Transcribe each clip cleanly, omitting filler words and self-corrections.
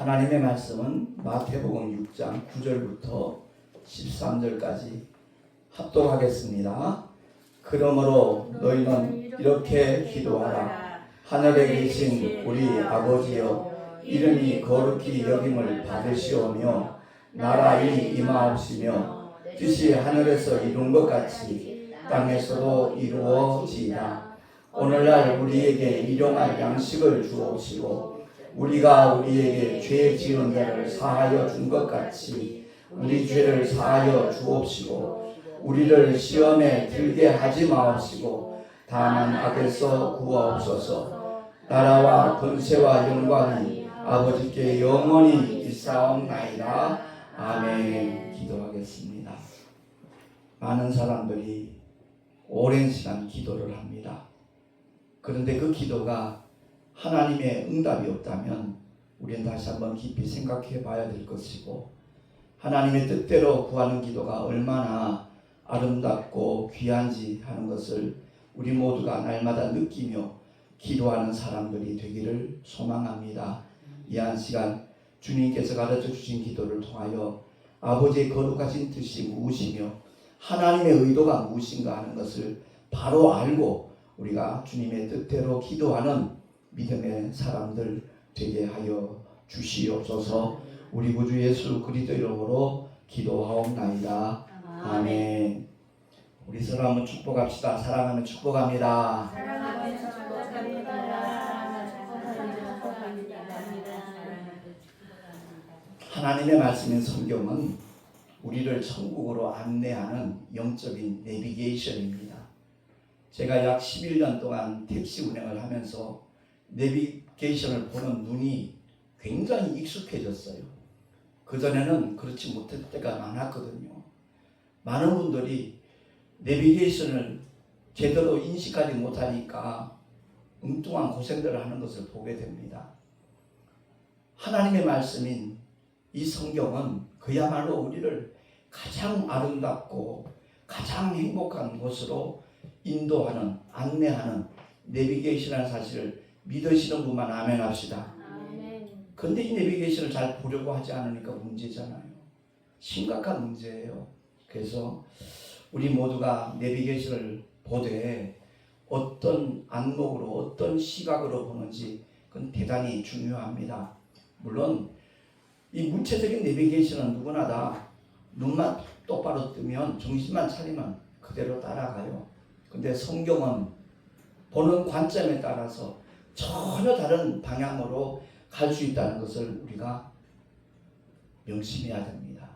하나님의 말씀은 마태복음 6장 9절부터 13절까지 합독하겠습니다. 그러므로 너희는 이렇게 기도하라. 하늘에 계신 우리 아버지여, 이름이 거룩히 여김을 받으시오며 나라의 임하옵시며 뜻이 하늘에서 이룬 것 같이 땅에서도 이루어지이다. 오늘날 우리에게 일용할 양식을 주옵시고 우리가 우리에게 죄 지은 자를 사하여 준 것 같이 우리 죄를 사하여 주옵시고 우리를 시험에 들게 하지 마옵시고 다만 악에서 구하옵소서. 나라와 권세와 영광이 아버지께 영원히 있사옵나이다. 아멘. 기도하겠습니다. 많은 사람들이 오랜 시간 기도를 합니다. 그런데 그 기도가 하나님의 응답이 없다면 우리는 다시 한번 깊이 생각해 봐야 될 것이고, 하나님의 뜻대로 구하는 기도가 얼마나 아름답고 귀한지 하는 것을 우리 모두가 날마다 느끼며 기도하는 사람들이 되기를 소망합니다. 이 한 시간 주님께서 가르쳐 주신 기도를 통하여 아버지의 거룩하신 뜻이 무엇이며 하나님의 의도가 무엇인가 하는 것을 바로 알고 우리가 주님의 뜻대로 기도하는 믿음의 사람들 되게 하여 주시옵소서. 우리 구주 예수 그리스도 이름으로 기도하옵나이다. 아멘. 우리 서로 한번 축복합시다. 사랑하며 축복합니다. 사랑하며 축복합니다. 하나님의 말씀인 성경은 우리를 천국으로 안내하는 영적인 내비게이션입니다. 제가 약 11년 동안 택시 운행을 하면서 내비게이션을 보는 눈이 굉장히 익숙해졌어요. 그전에는 그렇지 못할 때가 많았거든요. 많은 분들이 내비게이션을 제대로 인식하지 못하니까 엉뚱한 고생들을 하는 것을 보게 됩니다. 하나님의 말씀인 이 성경은 그야말로 우리를 가장 아름답고 가장 행복한 곳으로 인도하는, 안내하는 내비게이션이라는 사실을 믿으시는 분만 아멘 합시다. 그런데 이 내비게이션을 잘 보려고 하지 않으니까 문제잖아요. 심각한 문제예요. 그래서 우리 모두가 내비게이션을 보되 어떤 안목으로 어떤 시각으로 보는지 그건 대단히 중요합니다. 물론 이 문체적인 내비게이션은 누구나 다 눈만 똑바로 뜨면 정신만 차리면 그대로 따라가요. 근데 성경은 보는 관점에 따라서 전혀 다른 방향으로 갈 수 있다는 것을 우리가 명심해야 됩니다.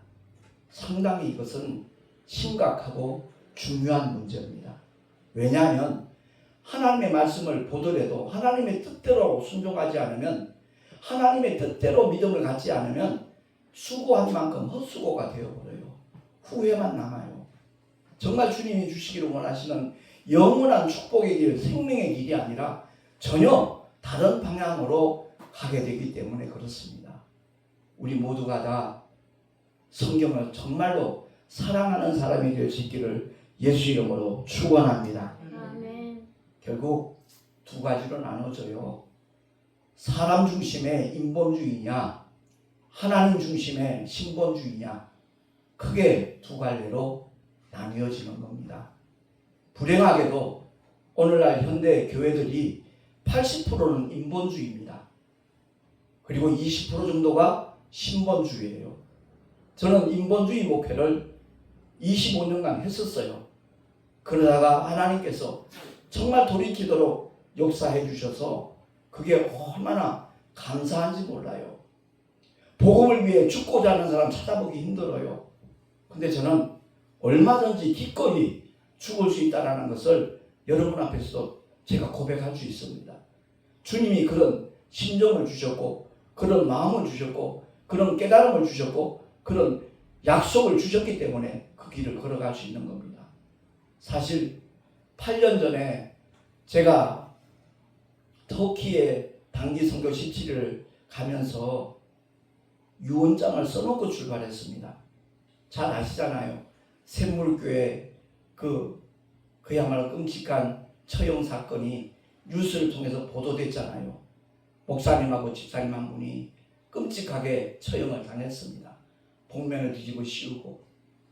상당히 이것은 심각하고 중요한 문제입니다. 왜냐하면 하나님의 말씀을 보더라도 하나님의 뜻대로 순종하지 않으면, 하나님의 뜻대로 믿음을 갖지 않으면 수고한 만큼 헛수고가 되어버려요. 후회만 남아요. 정말 주님이 주시기를 원하시는 영원한 축복의 길, 생명의 길이 아니라 전혀 다른 방향으로 가게 되기 때문에 그렇습니다. 우리 모두가 다 성경을 정말로 사랑하는 사람이 될 수 있기를 예수 이름으로 축원합니다. 아멘. 결국 두 가지로 나눠져요. 사람 중심의 인본주의냐, 하나님 중심의 신본주의냐, 크게 두 갈래로 나뉘어지는 겁니다. 불행하게도 오늘날 현대 교회들이 80%는 인본주의입니다. 그리고 20% 정도가 신본주의예요. 저는 인본주의 목회를 25년간 했었어요. 그러다가 하나님께서 정말 돌이키도록 역사해 주셔서 그게 얼마나 감사한지 몰라요. 복음을 위해 죽고자 하는 사람 찾아보기 힘들어요. 근데 저는 얼마든지 기꺼이 죽을 수 있다는 것을 여러분 앞에서 제가 고백할 수 있습니다. 주님이 그런 심정을 주셨고, 그런 마음을 주셨고, 그런 깨달음을 주셨고, 그런 약속을 주셨기 때문에 그 길을 걸어갈 수 있는 겁니다. 사실 8년 전에 제가 터키에 단기 선교 17일을 가면서 유언장을 써놓고 출발했습니다. 잘 아시잖아요. 샘물교회 그야말로 끔찍한 처형 사건이 뉴스를 통해서 보도됐잖아요. 목사님하고 집사님 한 분이 끔찍하게 처형을 당했습니다. 복면을 뒤집어 씌우고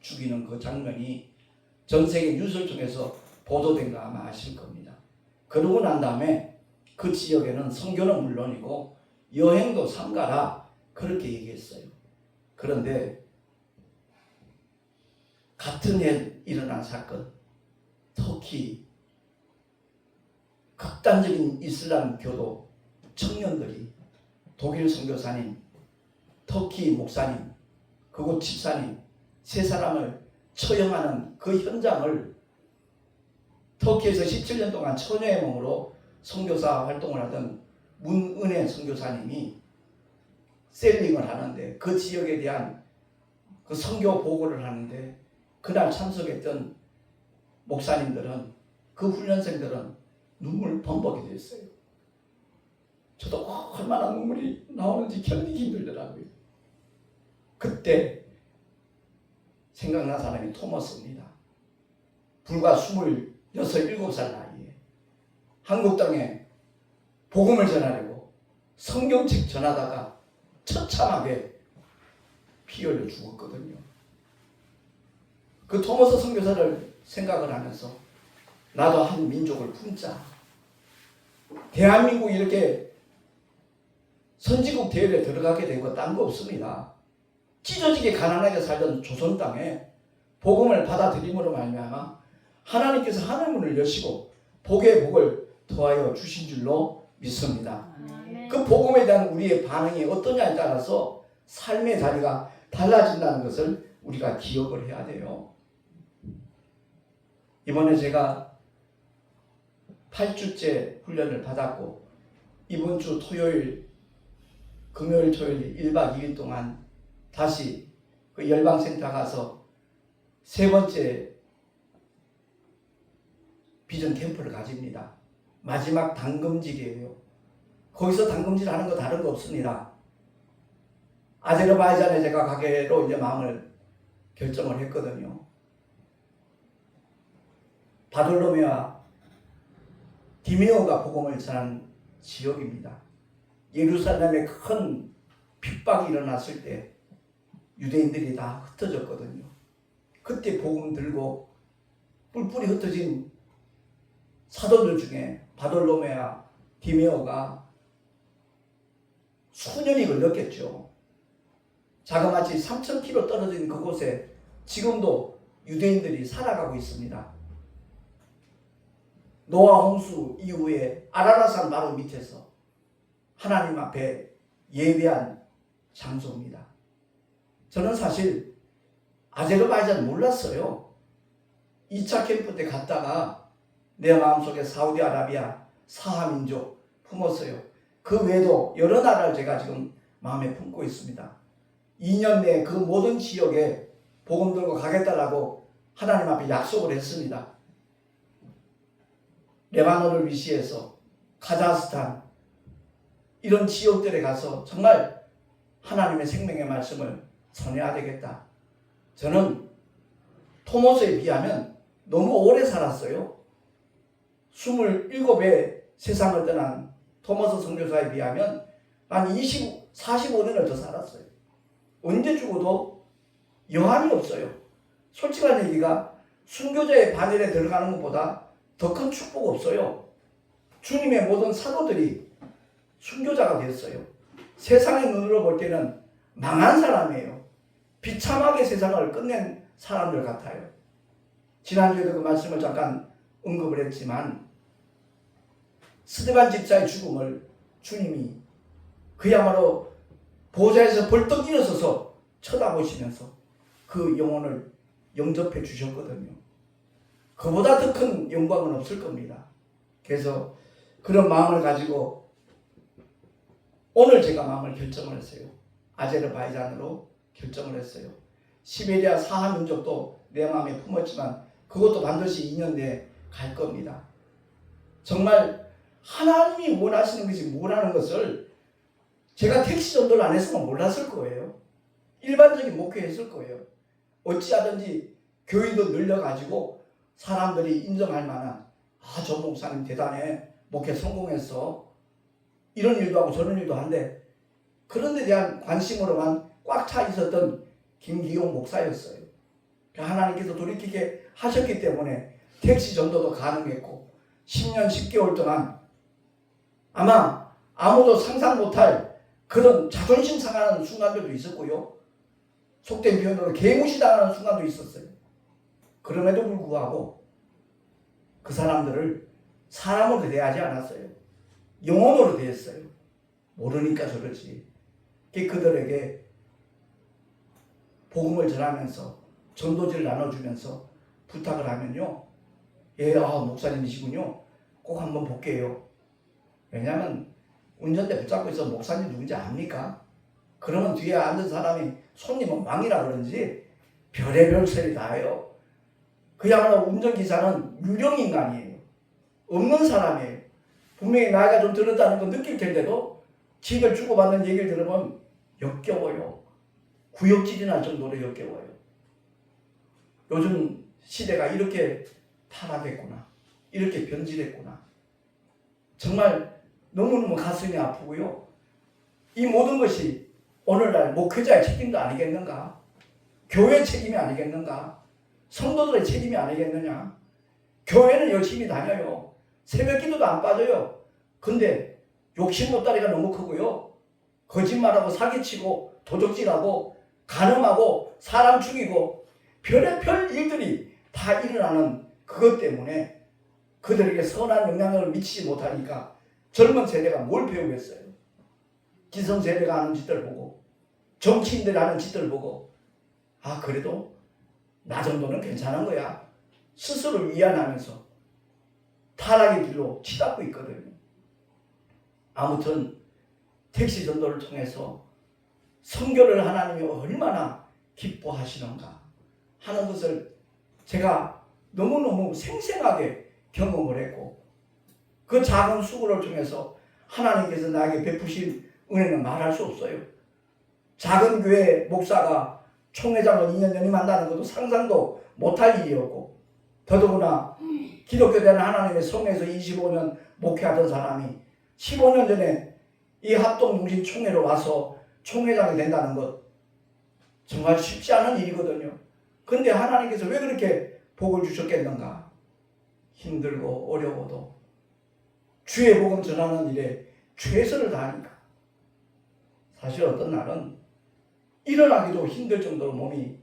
죽이는 그 장면이 전 세계 뉴스를 통해서 보도된 거 아마 아실 겁니다. 그러고 난 다음에 그 지역에는 선교는 물론이고 여행도 삼가라 그렇게 얘기했어요. 그런데 같은 해 일어난 사건, 터키 극단적인 이슬람 교도 청년들이 독일 선교사님, 터키 목사님, 그곳 집사님 세 사람을 처형하는 그 현장을 터키에서 17년 동안 처녀의 몸으로 선교사 활동을 하던 문은혜 선교사님이 셀링을 하는데 그 지역에 대한 그 선교 보고를 하는데 그날 참석했던 목사님들은 그 훈련생들은 눈물 범벅이 됐어요. 저도 얼마나 눈물이 나오는지 견디기 힘들더라고요. 그때 생각난 사람이 토머스입니다. 불과 26, 7살 나이에 한국 땅에 복음을 전하려고 성경책 전하다가 처참하게 피 흘려 죽었거든요. 그 토머스 선교사를 생각을 하면서 나도 한 민족을 품자. 대한민국이 이렇게 선진국 대열에 들어가게 된 거 딴 거 없습니다. 찢어지게 가난하게 살던 조선 땅에 복음을 받아들임으로 말미암아 하나님께서 하늘문을 여시고 복의 복을 더하여 주신 줄로 믿습니다. 그 복음에 대한 우리의 반응이 어떠냐에 따라서 삶의 자리가 달라진다는 것을 우리가 기억을 해야 돼요. 이번에 제가 8주째 훈련을 받았고 이번 주 토요일, 금요일, 토요일 1박 2일 동안 다시 그 열방센터 가서 세 번째 비전 캠프를 가집니다. 마지막 당금질이에요. 거기서 당금질 하는 거 다른 거 없습니다. 아제르바이잔에 제가 가기로 이제 마음을 결정을 했거든요. 바돌로메와 디메오가 복음을 전한 지역입니다. 예루살렘에 큰 핍박이 일어났을 때 유대인들이 다 흩어졌거든요. 그때 복음 들고 뿔뿔이 흩어진 사도들 중에 바돌로메와 디메오가 수년이 걸렸겠죠. 자그마치 3,000km 떨어진 그곳에 지금도 유대인들이 살아가고 있습니다. 노아 홍수 이후에 아라라산 바로 밑에서 하나님 앞에 예배한 장소입니다. 저는 사실 아제르바이잔 몰랐어요. 2차 캠프 때 갔다가 내 마음속에 사우디아라비아, 사하민족 품었어요. 그 외에도 여러 나라를 제가 지금 마음에 품고 있습니다. 2년 내에 그 모든 지역에 복음 들고 가겠다라고 하나님 앞에 약속을 했습니다. 레바논을 위시해서 카자흐스탄 이런 지역들에 가서 정말 하나님의 생명의 말씀을 전해야 되겠다. 저는 토머스에 비하면 너무 오래 살았어요. 27에 세상을 떠난 토머스 선교사에 비하면 한 45년을 더 살았어요. 언제 죽어도 여한이 없어요. 솔직한 얘기가 순교자의 반열에 들어가는 것보다 더 큰 축복 없어요. 주님의 모든 사도들이 순교자가 됐어요. 세상의 눈으로 볼 때는 망한 사람이에요. 비참하게 세상을 끝낸 사람들 같아요. 지난주에도 그 말씀을 잠깐 언급을 했지만 스데반 집사의 죽음을 주님이 그야말로 보좌에서 벌떡 일어서서 쳐다보시면서 그 영혼을 영접해 주셨거든요. 그보다 더 큰 영광은 없을 겁니다. 그래서 그런 마음을 가지고 오늘 제가 마음을 결정을 했어요. 아제르바이잔으로 결정을 했어요. 시베리아 사하민족도 내 마음에 품었지만 그것도 반드시 2년 내에 갈 겁니다. 정말 하나님이 원하시는 것이 뭐라는 것을 제가 택시 전도를 안 했으면 몰랐을 거예요. 일반적인 목회했을 거예요. 어찌하든지 교인도 늘려가지고 사람들이 인정할 만한 저 목사님 대단해. 목회 성공했어. 이런 일도 하고 저런 일도 한데 그런 데 대한 관심으로만 꽉 차 있었던 김기용 목사였어요. 하나님께서 돌이키게 하셨기 때문에 택시 전도도 가능했고 10년 10개월 동안 아마 아무도 상상 못할 그런 자존심 상하는 순간들도 있었고요. 속된 표현으로 개무시당하는 순간도 있었어요. 그럼에도 불구하고 그 사람들을 사람으로 대하지 않았어요. 영혼으로 대했어요. 모르니까 저러지. 그들에게 복음을 전하면서 전도지를 나눠주면서 부탁을 하면요. 예, 목사님이시군요. 꼭 한번 볼게요. 왜냐하면 운전대 붙잡고 있어 목사님 누군지 압니까? 그러면 뒤에 앉은 사람이 손님은 왕이라 그런지 별의별 소리 다 해요. 그야말로 운전기사는 유령인간이에요. 없는 사람이에요. 분명히 나이가 좀 들었다는 거 느낄 텐데도 집을 주고받는 얘기를 들으면 역겨워요. 구역질이 날 정도로 역겨워요. 요즘 시대가 이렇게 타락했구나. 이렇게 변질했구나. 정말 너무너무 가슴이 아프고요. 이 모든 것이 오늘날 목회자의 책임도 아니겠는가? 교회의 책임이 아니겠는가? 성도들의 책임이 아니겠느냐? 교회는 열심히 다녀요. 새벽 기도도 안 빠져요. 근데 욕심 못다리가 너무 크고요. 거짓말하고 사기치고 도적질하고 간음하고 사람 죽이고 별의별 일들이 다 일어나는 그것 때문에 그들에게 선한 영향을 미치지 못하니까 젊은 세대가 뭘 배우겠어요? 기성세대가 하는 짓들 보고 정치인들 하는 짓들 보고 그래도 나 정도는 괜찮은 거야. 스스로 위안하면서 타락의 길로 치닫고 있거든요. 아무튼 택시 전도를 통해서 선교를 하나님이 얼마나 기뻐하시는가 하는 것을 제가 너무너무 생생하게 경험을 했고 그 작은 수고를 통해서 하나님께서 나에게 베푸신 은혜는 말할 수 없어요. 작은 교회 목사가 총회장을 2년 연임한다는 것도 상상도 못할 일이었고 더더구나 기독교 되는 하나님의 성에서 25년 목회하던 사람이 15년 전에 이 합동통신 총회로 와서 총회장이 된다는 것 정말 쉽지 않은 일이거든요. 근데 하나님께서 왜 그렇게 복을 주셨겠는가? 힘들고 어려워도 주의 복음 전하는 일에 최선을 다하니까. 사실 어떤 날은 일어나기도 힘들 정도로 몸이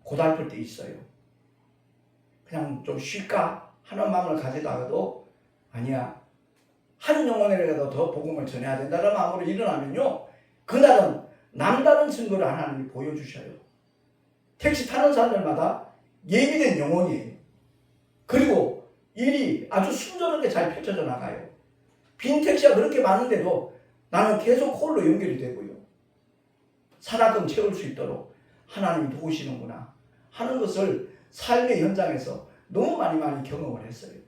고달플 때 있어요. 그냥 좀 쉴까 하는 마음을 가지다가도 아니야. 한 영혼에라도 더 복음을 전해야 된다는 마음으로 일어나면요. 그날은 남다른 증거를 하나님이 보여주셔요. 택시 타는 사람들마다 예비된 영혼이에요. 그리고 일이 아주 순조롭게 잘 펼쳐져 나가요. 빈 택시가 그렇게 많은데도 나는 계속 콜로 연결이 되고요. 산악금 채울 수 있도록 하나님이 도우시는구나 하는 것을 삶의 현장에서 너무 많이 경험을 했어요.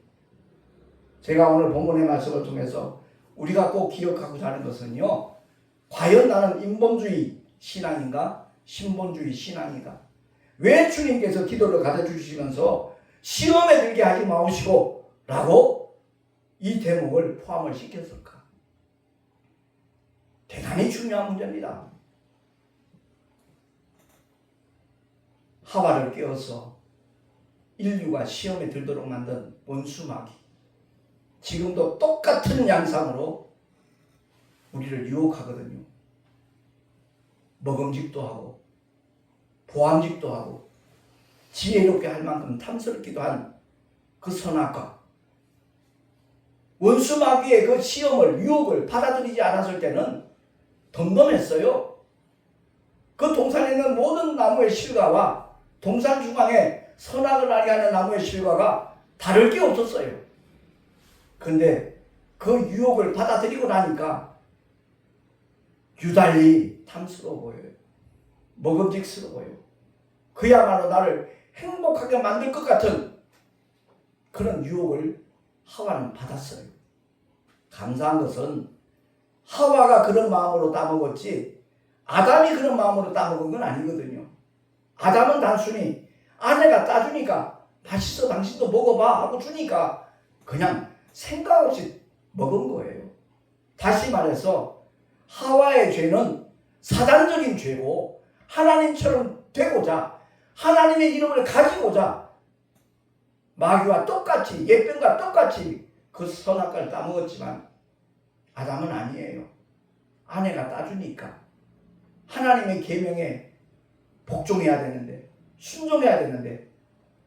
제가 오늘 본문의 말씀을 통해서 우리가 꼭 기억하고자 하는 것은요. 과연 나는 인본주의 신앙인가? 신본주의 신앙인가? 왜 주님께서 기도를 가르쳐주시면서 시험에 들게 하지 마시고 라고 이 대목을 포함을 시켰을까? 대단히 중요한 문제입니다. 하와를 깨워서 인류가 시험에 들도록 만든 원수마귀 지금도 똑같은 양상으로 우리를 유혹하거든요. 먹음직도 하고 보암직도 하고 지혜롭게 할 만큼 탐스럽기도 한 그 선악과 원수마귀의 그 시험을 유혹을 받아들이지 않았을 때는 덤덤했어요. 그 동산에 있는 모든 나무의 실과와 동산 중앙에 선악을 알게 하는 나무의 실과가 다를 게 없었어요. 근데 그 유혹을 받아들이고 나니까 유달리 탐스러워 보여요. 먹음직스러워요. 그야말로 나를 행복하게 만들 것 같은 그런 유혹을 하와는 받았어요. 감사한 것은 하와가 그런 마음으로 따먹었지 아담이 그런 마음으로 따먹은 건 아니거든요. 아담은 단순히 아내가 따주니까 맛있어 당신도 먹어봐 하고 주니까 그냥 생각 없이 먹은 거예요. 다시 말해서 하와의 죄는 사단적인 죄고 하나님처럼 되고자 하나님의 이름을 가지고자 마귀와 똑같이 옛뱀과 똑같이 그 선악과를 따먹었지만 아담은 아니에요. 아내가 따주니까 하나님의 계명에 복종해야 되는데 순종해야 되는데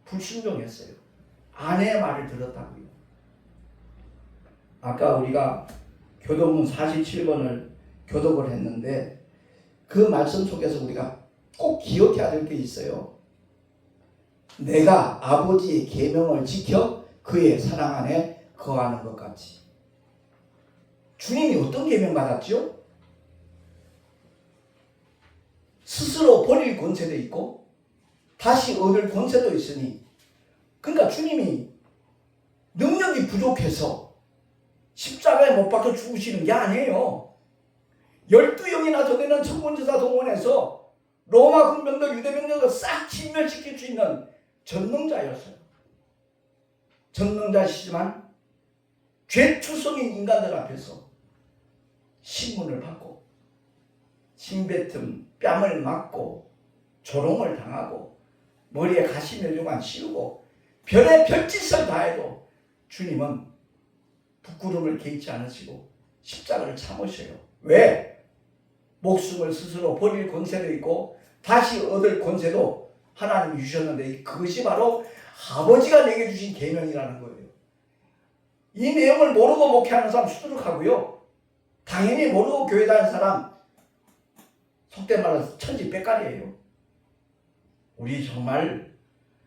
불순종했어요. 아내의 말을 들었다고요. 아까 우리가 교도문 47번을 교독을 했는데 그 말씀 속에서 우리가 꼭 기억해야 될 게 있어요. 내가 아버지의 계명을 지켜 그의 사랑 안에 거하는 것 같이. 주님이 어떤 계명 받았죠? 스스로 버릴 권세도 있고 다시 얻을 권세도 있으니, 그러니까 주님이 능력이 부족해서 십자가에 못 박혀 죽으시는 게 아니에요. 12영이나 되는 천군지사 동원해서 로마 군병들 유대병들을 싹 진멸시킬 수 있는 전능자였어요. 전능자시지만 죄투성인 인간들 앞에서 신문을 받고 신뱉음 뺨을 맞고 조롱을 당하고 머리에 가시면류관 씌우고 별의 별짓을 다해도 주님은 부끄러움을 개의치 않으시고 십자가를 참으셔요. 왜? 목숨을 스스로 버릴 권세도 있고 다시 얻을 권세도 하나님이 주셨는데 그것이 바로 아버지가 내게 주신 계명이라는 거예요. 이 내용을 모르고 목회하는 사람 수두룩하고요. 당연히 모르고 교회 다니는 사람 속된 말로 천지백갈이에요. 우리 정말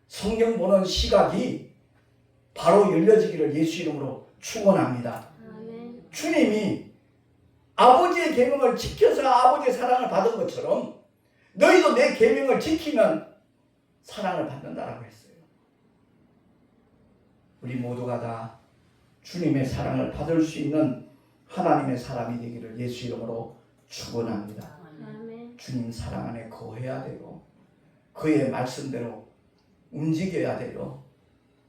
성경 보는 시각이 바로 열려지기를 예수 이름으로 축원합니다. 아멘. 주님이 아버지의 계명을 지켜서 아버지의 사랑을 받은 것처럼 너희도 내 계명을 지키면 사랑을 받는다라고 했어요. 우리 모두가 다 주님의 사랑을 받을 수 있는 하나님의 사람이 되기를 예수 이름으로 축원합니다. 아멘. 주님 사랑 안에 거해야 되고 그의 말씀대로 움직여야 돼요.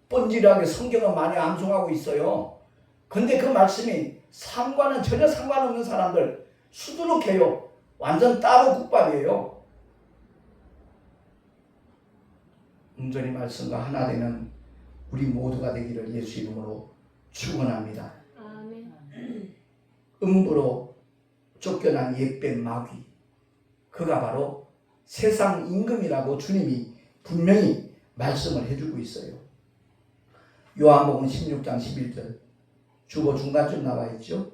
뻔질하게 성경은 많이 암송하고 있어요. 근데 그 말씀이 삶과는 전혀 상관없는 사람들 수두룩해요. 완전 따로 국밥이에요. 온전히 말씀과 하나 되는 우리 모두가 되기를 예수 이름으로 축원합니다. 아멘. 음부로 쫓겨난 옛뱀 마귀, 그가 바로 세상 임금이라고 주님이 분명히 말씀을 해주고 있어요. 요한복음 16장 11절 주보 중간쯤 나와 있죠.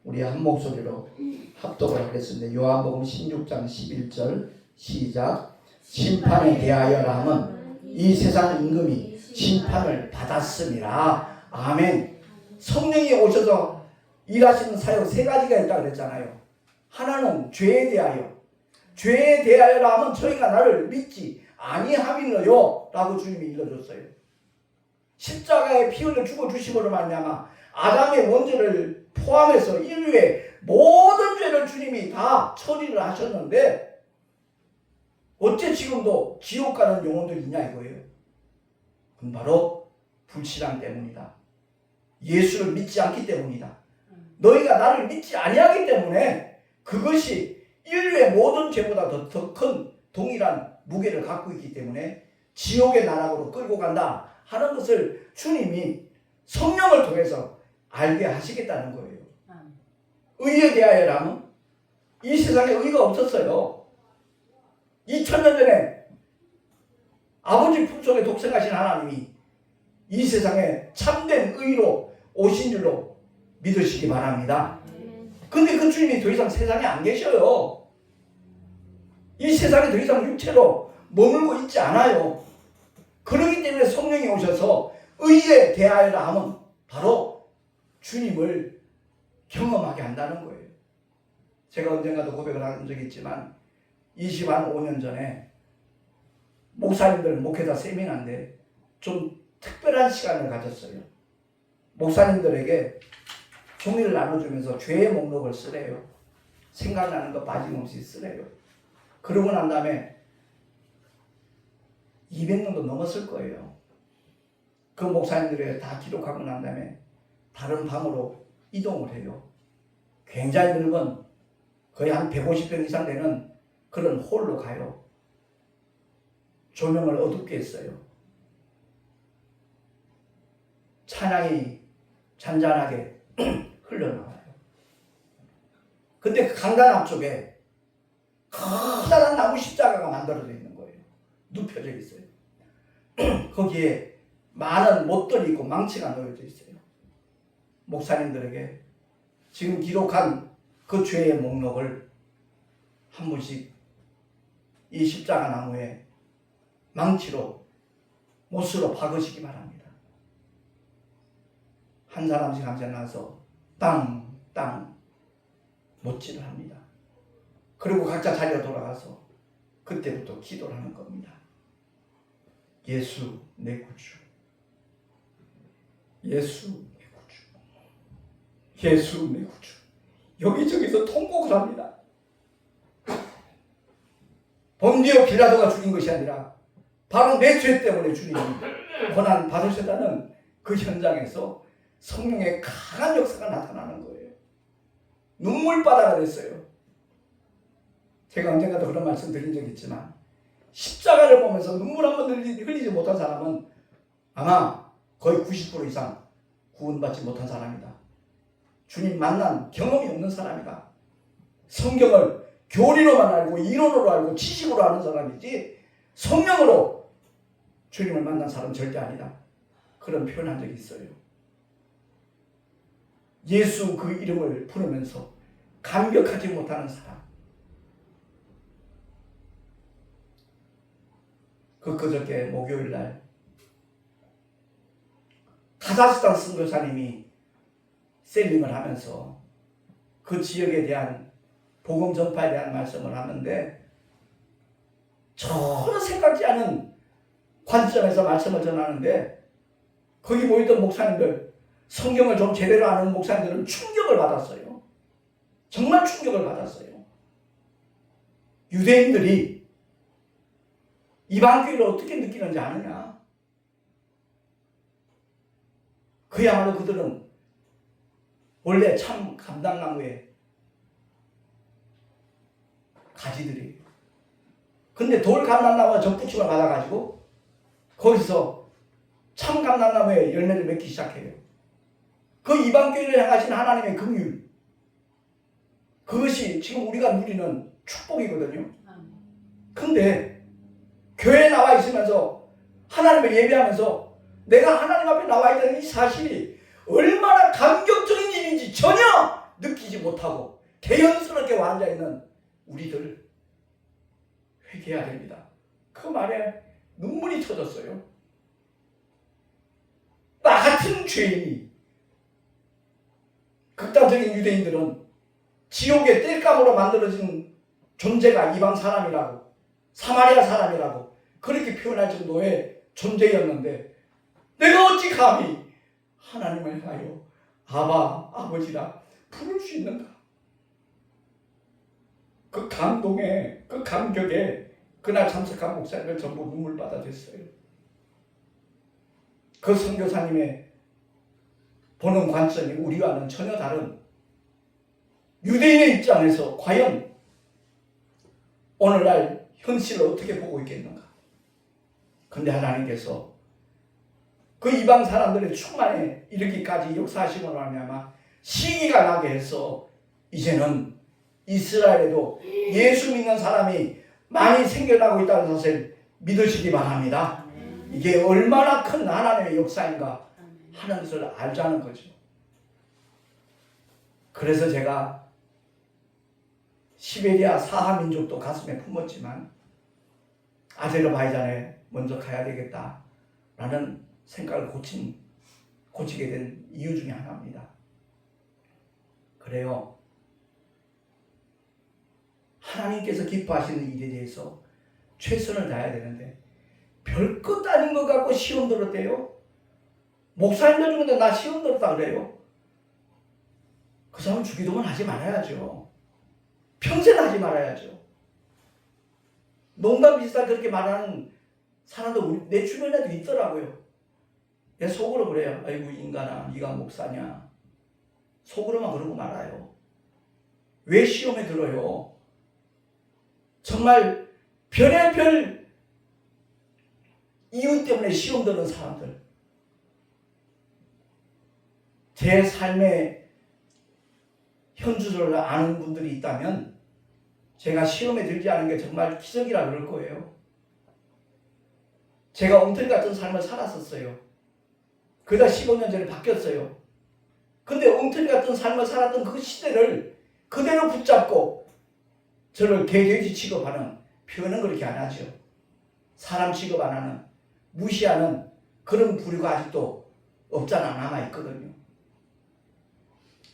우리 한 목소리로 합독을 하겠습니다. 요한복음 16장 11절 시작. 심판에 대하여라 함은 이 세상 임금이 심판을 받았음이라. 아멘. 성령이 오셔서 일하시는 사역 세 가지가 있다고 그랬잖아요. 하나는 죄에 대하여라 하면 저희가 나를 믿지 아니함이로요 라고 주님이 일러줬어요. 십자가에 피 흘려 죽어주심으로 말미암아 아담의 원죄를 포함해서 인류의 모든 죄를 주님이 다 처리를 하셨는데 어째 지금도 지옥 가는 영혼들이 있냐 이거예요. 그건 바로 불신앙 때문이다. 예수를 믿지 않기 때문이다. 너희가 나를 믿지 아니하기 때문에 그것이 인류의 모든 죄보다 더 큰 동일한 무게를 갖고 있기 때문에 지옥의 나락으로 끌고 간다 하는 것을 주님이 성령을 통해서 알게 하시겠다는 거예요. 의에 대하여라면 이 세상에 의가 없었어요. 2000년 전에 아버지 품속에 독생하신 하나님이 이 세상에 참된 의로 오신 줄로 믿으시기 바랍니다. 근데 그 주님이 더 이상 세상에 안 계셔요. 이 세상에 더 이상 육체로 머물고 있지 않아요. 그렇기 때문에 성령이 오셔서 의에 대하여라 하면 바로 주님을 경험하게 한다는 거예요. 제가 언젠가도 고백을 한 적이 있지만 25년 전에 목사님들 목회자 세미나인데 좀 특별한 시간을 가졌어요. 목사님들에게 종이를 나눠주면서 죄의 목록을 쓰래요. 생각나는 거 빠짐없이 쓰래요. 그러고 난 다음에 200명도 넘었을 거예요. 그 목사님들이 다 기록하고 난 다음에 다른 방으로 이동을 해요. 굉장히 넓은 거의 한 150평 이상 되는 그런 홀로 가요. 조명을 어둡게 했어요. 찬양이 잔잔하게 흘러나와요. 근데 그 강단 앞쪽에 커다란 나무 십자가가 만들어져 있는 거예요. 눕혀져 있어요. 거기에 많은 못들이 있고 망치가 놓여져 있어요. 목사님들에게 지금 기록한 그 죄의 목록을 한 분씩 이 십자가 나무에 망치로 못으로 박으시기 바랍니다. 한 사람씩 한 사람 나서 땅 못질을 합니다. 그리고 각자 자리로 돌아가서 그때부터 기도를 하는 겁니다. 예수 내 구주, 예수 내 구주, 예수 내 구주. 여기저기서 통곡을 합니다. 본디오 빌라도가 죽인 것이 아니라 바로 내 죄 때문에 주님이 고난 받으셨다는 그 현장에서 성령의 강한 역사가 나타나는 거예요. 눈물바다가 됐어요. 제가 언젠가도 그런 말씀 드린 적이 있지만 십자가를 보면서 눈물 한 번 흘리지 못한 사람은 아마 거의 90% 이상 구원받지 못한 사람이다. 주님 만난 경험이 없는 사람이다. 성경을 교리로만 알고 이론으로 알고 지식으로 아는 사람이지 성령으로 주님을 만난 사람은 절대 아니다. 그런 표현한 적이 있어요. 예수 그 이름을 부르면서 감격하지 못하는 사람. 그저께 목요일날 카자흐스탄 선교사님이 셀링을 하면서 그 지역에 대한 복음 전파에 대한 말씀을 하는데 전혀 생각지 않은 관점에서 말씀을 전하는데 거기 모였던 목사님들, 성경을 좀 제대로 아는 목사님들은 충격을 받았어요. 정말 충격을 받았어요. 유대인들이 이방교회를 어떻게 느끼는지 아느냐? 그야말로 그들은 원래 참 감당나무의 가지들이에요. 근데 돌 감당나무가 접붙임을 받아가지고 거기서 참 감당나무의 열매를 맺기 시작해요. 그 이방교회를 향하신 하나님의 긍휼, 그것이 지금 우리가 누리는 축복이거든요. 근데 교회에 나와 있으면서 하나님을 예배하면서 내가 하나님 앞에 나와 있다는 이 사실이 얼마나 감격적인 일인지 전혀 느끼지 못하고 개연스럽게 앉아있는 우리들 회개해야 됩니다. 그 말에 눈물이 터졌어요. 나 같은 죄인이, 극단적인 유대인들은 지옥의 땔감으로 만들어진 존재가 이방 사람이라고, 사마리아 사람이라고 그렇게 표현할 정도의 존재였는데 내가 어찌 감히 하나님을 향하여 아바, 아버지라 부를 수 있는가? 그 감동에, 그 감격에 그날 참석한 목사님을 전부 눈물바다 됐어요. 그 선교사님의 보는 관점이 우리와는 전혀 다른, 유대인의 입장에서 과연 오늘날 현실을 어떻게 보고 있겠는가? 근데 하나님께서 그 이방 사람들의 충만에 이르기까지 역사하심으로 말미암아 시기가 나게 해서 이제는 이스라엘에도 예수 믿는 사람이 많이 생겨나고 있다는 사실을 믿으시기 바랍니다. 이게 얼마나 큰 하나님의 역사인가 하는 것을 알자는 거죠. 그래서 제가 시베리아 사하 민족도 가슴에 품었지만 아제르바이잔에 먼저 가야 되겠다라는 생각을 고치게 된 이유 중에 하나입니다. 그래요. 하나님께서 기뻐하시는 일에 대해서 최선을 다해야 되는데 별것 아닌 것 같고 시험 들었대요. 목사님들 중에도 나 시험 들었다 그래요. 그 사람은 주기도문 하지 말아야죠. 평생 하지 말아야죠. 농담 비슷하게 그렇게 말하는 사람도 내 주변에도 있더라고요. 내 속으로 그래요. 아이고 인간아, 네가 목사냐. 속으로만 그러고 말아요. 왜 시험에 들어요? 정말 별의별 이유 때문에 시험 드는 사람들, 제 삶의 현주소를 아는 분들이 있다면 제가 시험에 들지 않은 게 정말 기적이라 그럴 거예요. 제가 엉터리 같은 삶을 살았었어요. 그러다 15년 전에 바뀌었어요. 근데 엉터리 같은 삶을 살았던 그 시대를 그대로 붙잡고 저를 개돼지 취급하는, 표현은 그렇게 안 하죠. 사람 취급 안 하는, 무시하는 그런 부류가 아직도 없잖아 남아있거든요.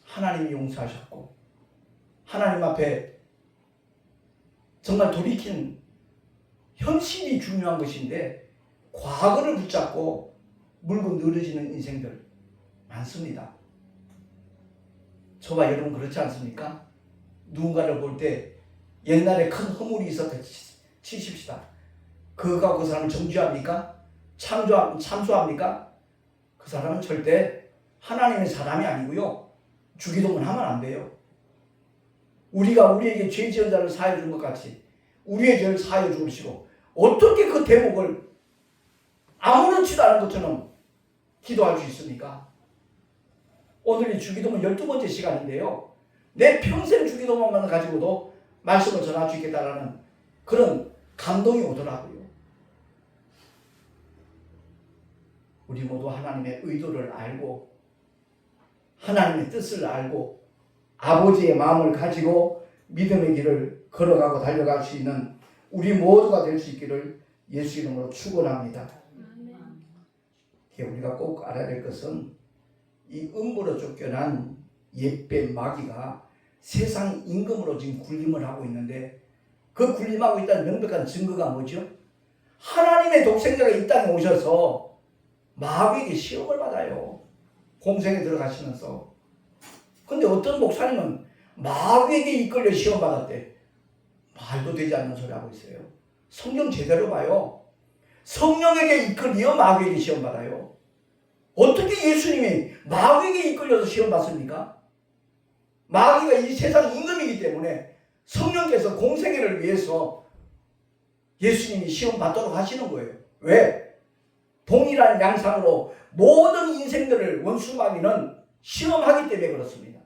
하나님이 용서하셨고 하나님 앞에 정말 돌이킨 현실이 중요한 것인데 과거를 붙잡고 물고 늘어지는 인생들 많습니다. 저와 여러분 그렇지 않습니까? 누군가를 볼 때 옛날에 큰 허물이 있었다 치십시다. 그거 그 사람을 정죄합니까? 참소합니까? 그 사람은 절대 하나님의 사람이 아니고요. 주기도문 하면 안 돼요. 우리가 우리에게 죄 지은 자를 사하여 준 것 같이 우리의 죄를 사하여 주시고 어떻게 그 대목을 아무렇지도 않은 것처럼 기도할 수 있습니까? 오늘이 주기도문 12번째 시간인데요. 내 평생 주기도문만 가지고도 말씀을 전할 수 있겠다라는 그런 감동이 오더라고요. 우리 모두 하나님의 의도를 알고 하나님의 뜻을 알고 아버지의 마음을 가지고 믿음의 길을 걸어가고 달려갈 수 있는 우리 모두가 될 수 있기를 예수 이름으로 축원합니다. 우리가 꼭 알아야 될 것은 이 음부로 쫓겨난 옛뱀 마귀가 세상 임금으로 지금 군림을 하고 있는데 그 군림하고 있다는 명백한 증거가 뭐죠? 하나님의 독생자가 이 땅에 오셔서 마귀에게 시험을 받아요. 공생에 들어가시면서. 근데 어떤 목사님은 마귀에게 이끌려 시험 받았대. 말도 되지 않는 소리 하고 있어요. 성경 제대로 봐요. 성령에게 이끌려 마귀에게 시험 받아요. 어떻게 예수님이 마귀에게 이끌려서 시험 받습니까? 마귀가 이 세상 임금이기 때문에 성령께서 공생애를 위해서 예수님이 시험 받도록 하시는 거예요. 왜? 동일한 양상으로 모든 인생들을 원수 마귀는 시험하기 때문에 그렇습니다.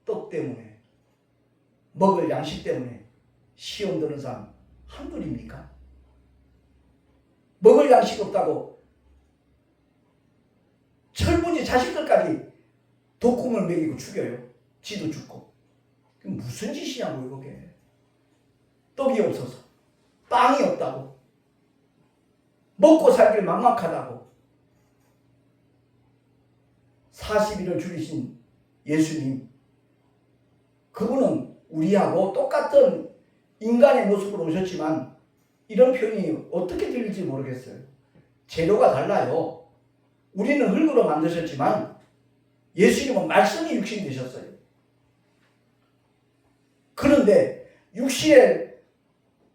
떡 때문에, 먹을 양식 때문에 시험 드는 사람 한둘입니까? 먹을 양식 없다고 철부지 자식들까지 독금을 먹이고 죽여요. 지도 죽고. 무슨 짓이냐고요 그게. 떡이 없어서, 빵이 없다고, 먹고 살기 막막하다고. 40일을 줄이신 예수님, 그분은 우리하고 똑같은 인간의 모습으로 오셨지만 이런 표현이 어떻게 들릴지 모르겠어요. 재료가 달라요. 우리는 흙으로 만드셨지만 예수님은 말씀이 육신이 되셨어요. 그런데 육신의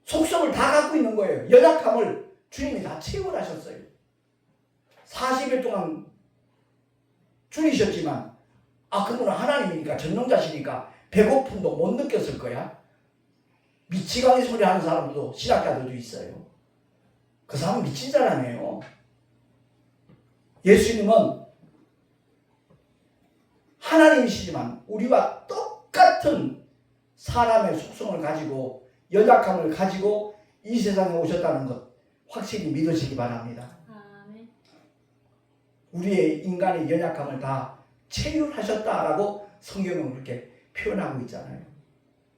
속성을 다 갖고 있는 거예요. 연약함을 주님이 다 채워하셨어요. 40일 동안 줄이셨지만 그분은 하나님이니까 전능자시니까 배고픔도 못 느꼈을 거야. 미치광이 소리 하는 사람도 신학자들도 있어요. 그 사람은 미친 사람이에요. 예수님은 하나님이시지만 우리와 똑같은 사람의 속성을 가지고 연약함을 가지고 이 세상에 오셨다는 것 확실히 믿으시기 바랍니다. 아멘. 우리의 인간의 연약함을 다 체휼하셨다라고 성경은 그렇게 표현하고 있잖아요.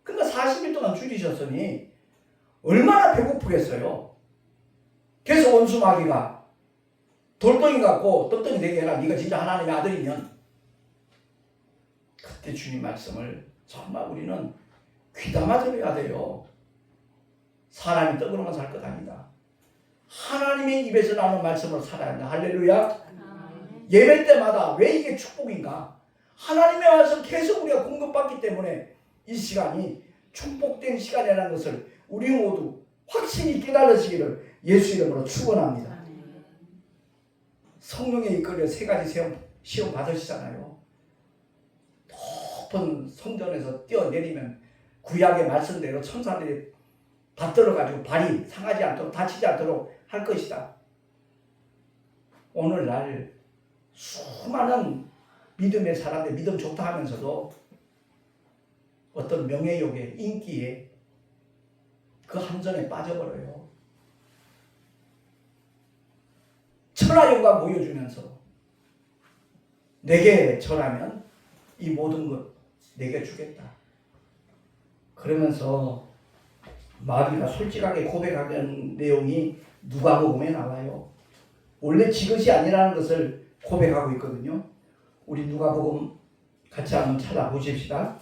그러니까 40일 동안 줄이셨으니 얼마나 배고프겠어요. 그래서 원수 마귀가 돌덩이 갖고 떡덩이 되게 해라. 네가 진짜 하나님의 아들이면. 그때 주님 말씀을 정말 우리는 귀담아 들어야 돼요. 사람이 떡으로만 살 것 아니다. 하나님의 입에서 나오는 말씀으로 살아야 한다. 할렐루야. 예배 때마다 왜 이게 축복인가? 하나님의 말씀 계속 우리가 공급받기 때문에 이 시간이 축복된 시간이라는 것을 우리 모두 확실히 깨달으시기를 예수 이름으로 축원합니다. 성령에 이끌려 세 가지 시험 받으시잖아요. 높은 성전에서 뛰어내리면 구약의 말씀대로 천사들이 받들어가지고 발이 상하지 않도록 다치지 않도록 할 것이다. 오늘날 수많은 믿음의 사람들 믿음 좋다 하면서도 어떤 명예욕에 인기에 그 함정에 빠져버려요. 천하 영광 보여주면서 내게 절하면 이 모든 것 내게 주겠다. 그러면서 마귀가 솔직하게 고백하는 내용이 누가복음에 나와요. 원래 지것이 아니라는 것을 고백하고 있거든요. 우리 누가복음 같이 한번 찾아보십시다.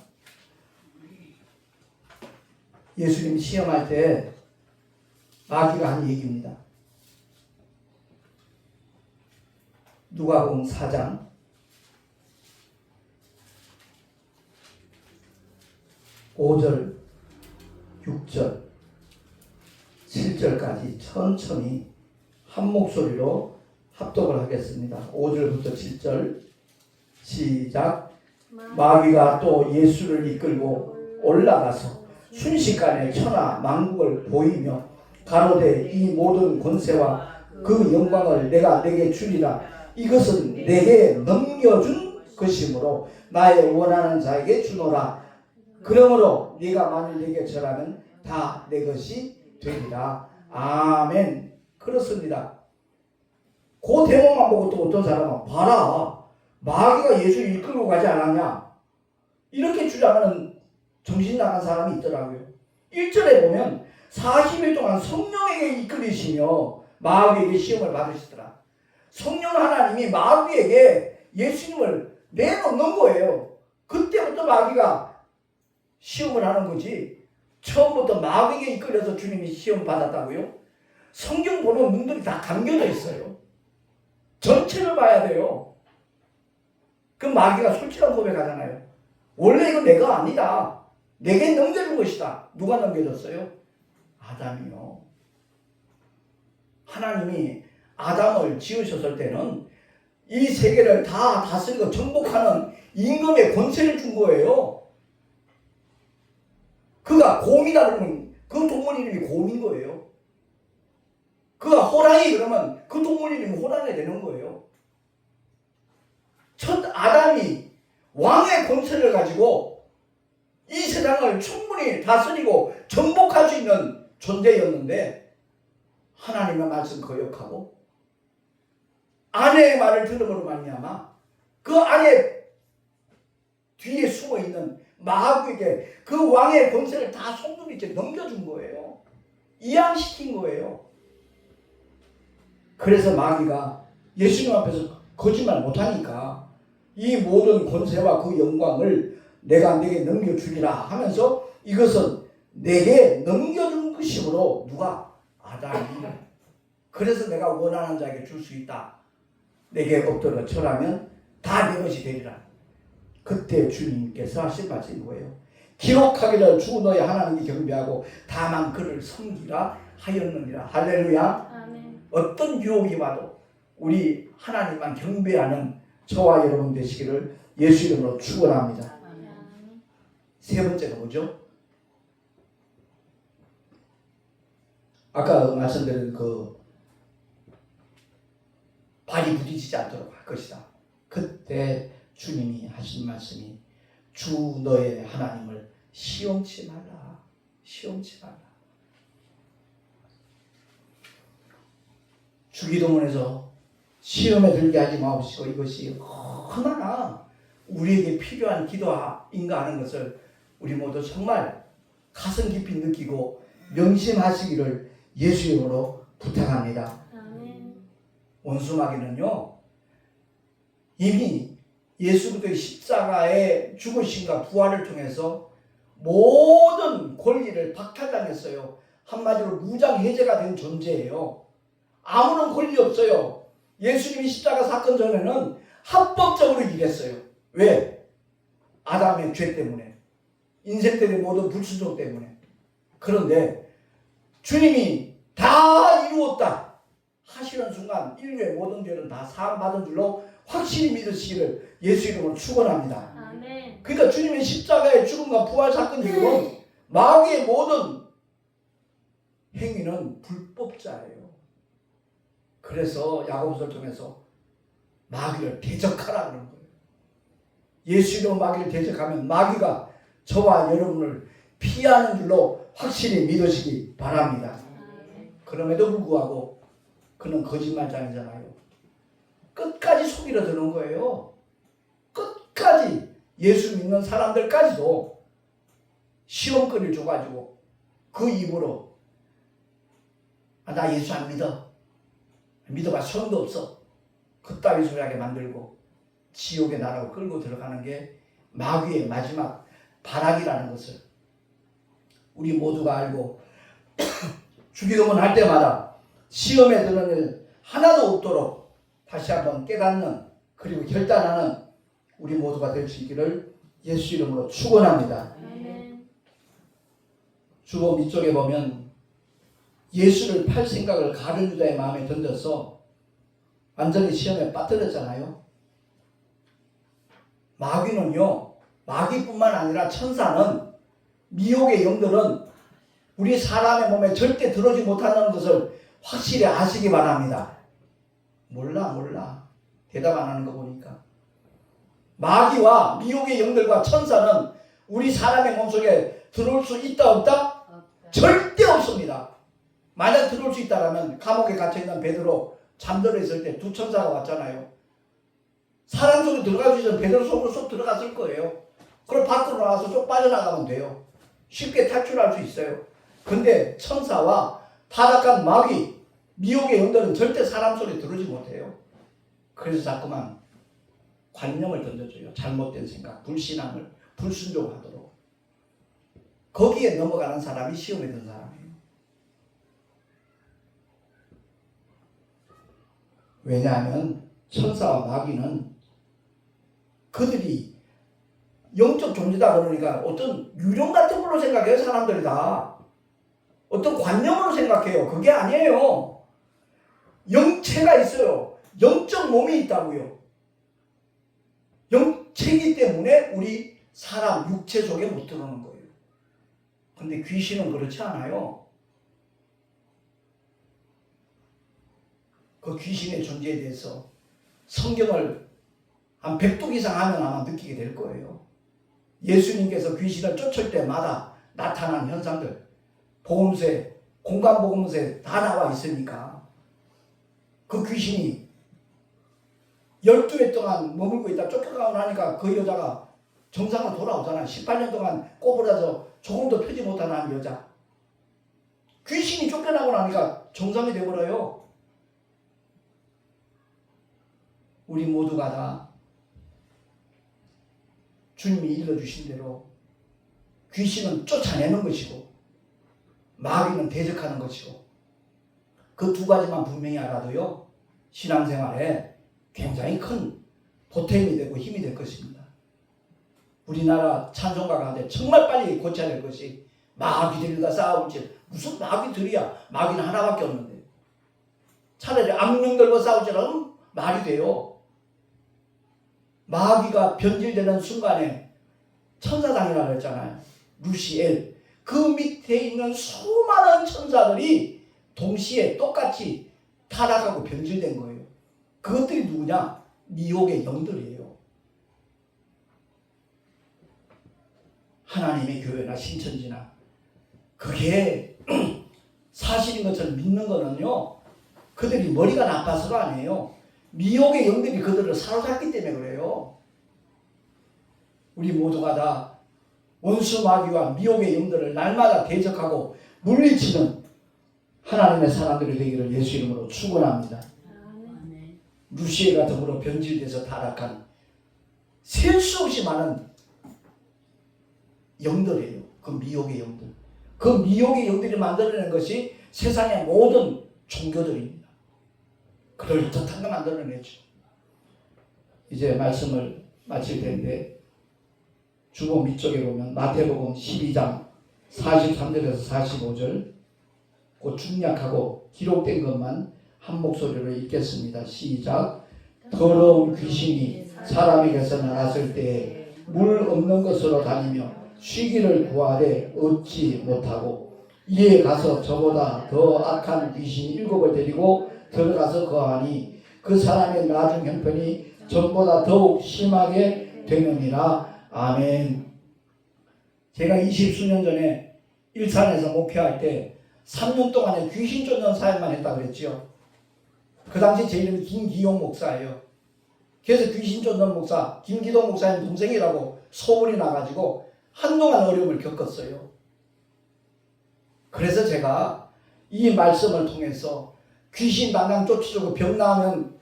예수님 시험할 때 마귀가 한 얘기입니다. 누가복음 4장 5절, 6절, 7절까지 천천히 한 목소리로 합독을 하겠습니다. 5절부터 7절 시작. 마귀가 또 예수를 이끌고 올라가서 순식간에 천하 만국을 보이며 가로되 이 모든 권세와 그 영광을 내가 내게 주리라. 이것은 내게 넘겨준 것이므로 나의 원하는 자에게 주노라. 그러므로 네가 만일 내게 절하면 다 내 것이 되리라. 아멘. 그렇습니다. 그 대목만 보고 또 어떤 사람은 봐라, 마귀가 예수를 이끌고 가지 않았냐, 이렇게 주장하는 정신 나간 사람이 있더라고요. 1절에 보면 40일 동안 성령에게 이끌리시며 마귀에게 시험을 받으시더라. 성령 하나님이 마귀에게 예수님을 내놓는 거예요. 그때부터 마귀가 시험을 하는 거지, 처음부터 마귀에게 이끌려서 주님이 시험 받았다고요? 성경 보면 눈들이 다 감겨져 있어요. 전체를 봐야 돼요. 그 마귀가 솔직한 고백하잖아요. 원래 이건 내가 아니다. 내게 넘겨준 것이다. 누가 넘겨줬어요? 아담이요. 하나님이 아담을 지으셨을 때는 이 세계를 다 다스리고 정복하는 임금의 권세를 준 거예요. 그가 곰이다 그러면 그 동물 이름이 곰인 거예요. 그가 호랑이 그러면 그 동물 이름이 호랑이가 되는 거예요. 첫 아담이 왕의 권세를 가지고 이 세상을 충분히 다스리고 정복할 수 있는 존재였는데 하나님의 말씀 거역하고 아내의 말을 들음으로 말미암아 그 아내 뒤에 숨어있는 마귀에게 그 왕의 권세를 다 송두리째 넘겨준 거예요. 이양시킨 거예요. 그래서 마귀가 예수님 앞에서 거짓말 못하니까 이 모든 권세와 그 영광을 내가 내게 넘겨주리라 하면서 이것은 내게 넘겨준 것이므로 누가? 아담이. 그래서 내가 원하는 자에게 줄 수 있다. 내게 엎드려 절하면 다 내 것이 되리라. 그때 주님께서 하신 말씀이 뭐예요? 기록하기를 주 너의 하나님께 경배하고 다만 그를 섬기라 하였느니라. 할렐루야. 아멘. 어떤 유혹이 와도 우리 하나님만 경배하는 저와 여러분 되시기를 예수 이름으로 축원합니다. 아멘. 세 번째가 뭐죠? 아까 말씀드린 그 발이 부딪히지 않도록 할 것이다. 그때 주님이 하신 말씀이 주 너의 하나님을 시험치 말라. 시험치 말라. 주기도문에서 시험에 들게 하지 마옵시고 이것이 얼마나 우리에게 필요한 기도인가 하는 것을 우리 모두 정말 가슴 깊이 느끼고 명심하시기를 예수 이름으로 부탁합니다. 아멘. 원수마귀는요, 이미 예수 그리스도의 십자가의 죽으심과 부활을 통해서 모든 권리를 박탈당했어요. 한마디로 무장해제가 된 존재예요. 아무런 권리 없어요. 예수님이 십자가 사건 전에는 합법적으로 일했어요. 왜? 아담의 죄 때문에, 인생들의 모든 불순종 때문에. 그런데 주님이 다 이루었다 하시는 순간 인류의 모든 죄는 다 사함받은 줄로 확실히 믿으시기를 예수 이름으로 축원합니다. 아멘. 그러니까 주님의 십자가의 죽음과 부활 사건 이후로 마귀의 모든 행위는 불법자예요. 그래서 야고보서를 통해서 마귀를 대적하라 그런 거예요. 예수 이름으로 마귀를 대적하면 마귀가 저와 여러분을 피하는 줄로 확실히 믿으시기 바랍니다. 그럼에도 불구하고 그는 거짓말장이잖아요. 끝까지 속이려 드는 거예요. 끝까지 예수 믿는 사람들까지도 시험거리를 줘가지고 그 입으로 나 예수 안 믿어. 믿어봐 소용도 없어. 그따위 소리하게 만들고 지옥의 나라로 끌고 들어가는 게 마귀의 마지막 발악이라는 것을 우리 모두가 알고 주기도문 할 때마다 시험에 드는 일 하나도 없도록 다시 한번 깨닫는 그리고 결단하는 우리 모두가 될 수 있기를 예수 이름으로 축원합니다. 주보 밑쪽에 보면 예수를 팔 생각을 가룟 유다의 마음에 던져서 완전히 시험에 빠뜨렸잖아요. 마귀는요, 마귀뿐만 아니라 천사는 미혹의 영들은 우리 사람의 몸에 절대 들어오지 못한다는 것을 확실히 아시기 바랍니다. 몰라. 대답 안 하는 거 보니까. 마귀와 미혹의 영들과 천사는 우리 사람의 몸속에 들어올 수 있다 없다? 절대 없습니다. 만약 들어올 수 있다면 감옥에 갇혀있는 베드로 잠들어 있을 때 두 천사가 왔잖아요. 사람 속에 들어가기 전에 베드로 속으로 쏙 들어갔을 거예요. 그럼 밖으로 나와서 쏙 빠져나가면 돼요. 쉽게 탈출할 수 있어요. 근데 천사와 타락한 마귀, 미혹의 영들은 절대 사람 속에 들어오지 못해요. 그래서 자꾸만 관념을 던져줘요. 잘못된 생각, 불신앙을 불순종하도록. 거기에 넘어가는 사람이 시험에 든 사람이에요. 왜냐하면 천사와 마귀는 그들이 영적 존재다 그러니까 어떤 유령 같은 걸로 생각해요. 사람들이 다. 어떤 관념으로 생각해요. 그게 아니에요. 영체가 있어요. 영적 몸이 있다고요. 영체이기 때문에 우리 사람 육체 속에 못 들어오는 거예요. 근데 귀신은 그렇지 않아요. 그 귀신의 존재에 대해서 성경을 한 100독 이상 하면 아마 느끼게 될 거예요. 예수님께서 귀신을 쫓을 때마다 나타난 현상들, 복음서에, 공간복음서에 다 나와 있으니까 그 귀신이 12회 동안 머물고 있다 쫓겨가고 나니까 그 여자가 정상으로 돌아오잖아요. 18년 동안 꼬부라져 조금도 펴지 못하는 여자. 귀신이 쫓겨나고 나니까 정상이 되어버려요. 우리 모두가 다 주님이 일러주신 대로 귀신은 쫓아내는 것이고 마귀는 대적하는 것이고 그 두 가지만 분명히 알아도요. 신앙생활에 굉장히 큰 보탬이 되고 힘이 될 것입니다. 우리나라 찬송가 가운데 정말 빨리 고쳐야 될 것이 마귀들과 싸울지. 무슨 마귀들이야. 마귀는 하나밖에 없는데. 차라리 악령들과 싸울지라면 말이 돼요. 마귀가 변질되는 순간에 천사장이라고 했잖아요. 루시엘. 그 밑에 있는 수많은 천사들이 동시에 똑같이 타락하고 변질된 거예요. 그것들이 누구냐? 미혹의 영들이에요. 하나님의 교회나 신천지나 그게 사실인 것처럼 믿는 거는요. 그들이 머리가 나빠서가 아니에요. 미혹의 영들이 그들을 사로잡기 때문에 그래요. 우리 모두가 다 원수 마귀와 미혹의 영들을 날마다 대적하고 물리치는 하나님의 사람들이 되기를 예수 이름으로 축원합니다. 루시엘과 더불어 변질돼서 타락한 셀 수 없이 많은 영들이에요. 그 미혹의 영들. 그 미혹의 영들이 만들어낸 것이 세상의 모든 종교들입니다. 그럴듯한 거 만들어내죠. 이제 말씀을 마칠 텐데 주보 밑쪽에 보면 마태복음 12장 43절에서 45절 그 중략하고 기록된 것만 한 목소리로 읽겠습니다. 시작. 더러운 귀신이 사람에게서 나왔을 때 물 없는 곳으로 다니며 쉬기를 구하되 얻지 못하고 이에 가서 저보다 더 악한 귀신 7을 데리고 들어가서 거하니 그 사람의 나중 형편이 전보다 더욱 심하게 되느니라. 아멘. 제가 20수년 전에 일산에서 목회할 때 3년 동안에 귀신 쫓는 사역만 했다고 그랬죠. 그 당시 제 이름이 김기용 목사예요. 그래서 귀신 쫓는 목사, 김기동 목사님 동생이라고 소문이 나가지고 한동안 어려움을 겪었어요. 그래서 제가 이 말씀을 통해서 귀신 당장 쫓아주고 병 나으면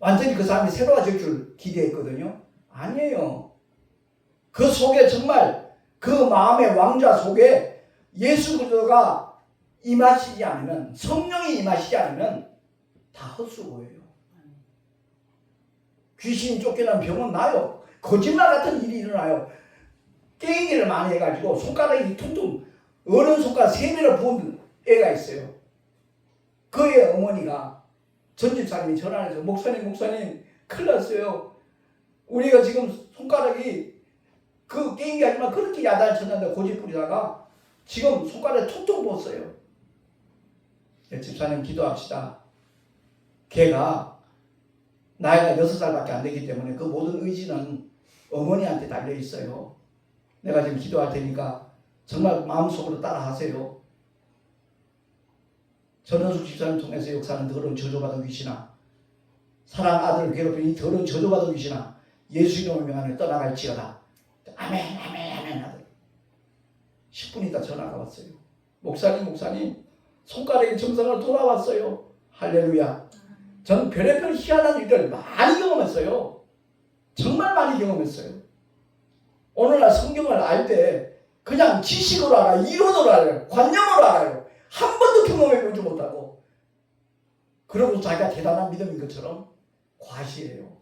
완전히 그 사람이 새로워질 줄 기대했거든요. 아니에요. 그 속에 정말 그 마음의 왕좌 속에 예수 그리스도가 임하시지 않으면, 성령이 임하시지 않으면 다 헛수고예요. 귀신이 쫓겨난 병은 나요. 거짓말 같은 일이 일어나요. 게임기를 많이 해가지고 손가락이 퉁퉁 어른 손가락 3배로 부은 애가 있어요. 그의 어머니가 전집사님이 전화해서 목사님 큰일 났어요. 우리가 지금 손가락이 그 게임기 하지만 그렇게 야단을 쳤는데 고집 부리다가 지금 손가락에 퉁퉁 부었어요. 집사님 기도합시다. 걔가 나이가 6살밖에 안 되기 때문에 그 모든 의지는 어머니한테 달려 있어요. 내가 지금 기도할 테니까 정말 마음속으로 따라 하세요. 전원숙 집사님 통해서 역사는 더러운 저주받은 귀신아, 사랑 아들을 괴롭히는 이 더러운 저주받은 귀신아, 예수 이름의 명안에 떠나갈지어다. 아멘 아들. 10분 있다 전화가 왔어요. 목사님 손가락의 정상으로 돌아왔어요. 할렐루야. 저는 별의별 희한한 일을 많이 경험했어요. 정말 많이 경험했어요. 오늘날 성경을 알 때 그냥 지식으로 알아요. 이론으로 알아요. 관념으로 알아요. 한 번도 경험해보지 못하고 그러고 자기가 대단한 믿음인 것처럼 과시해요.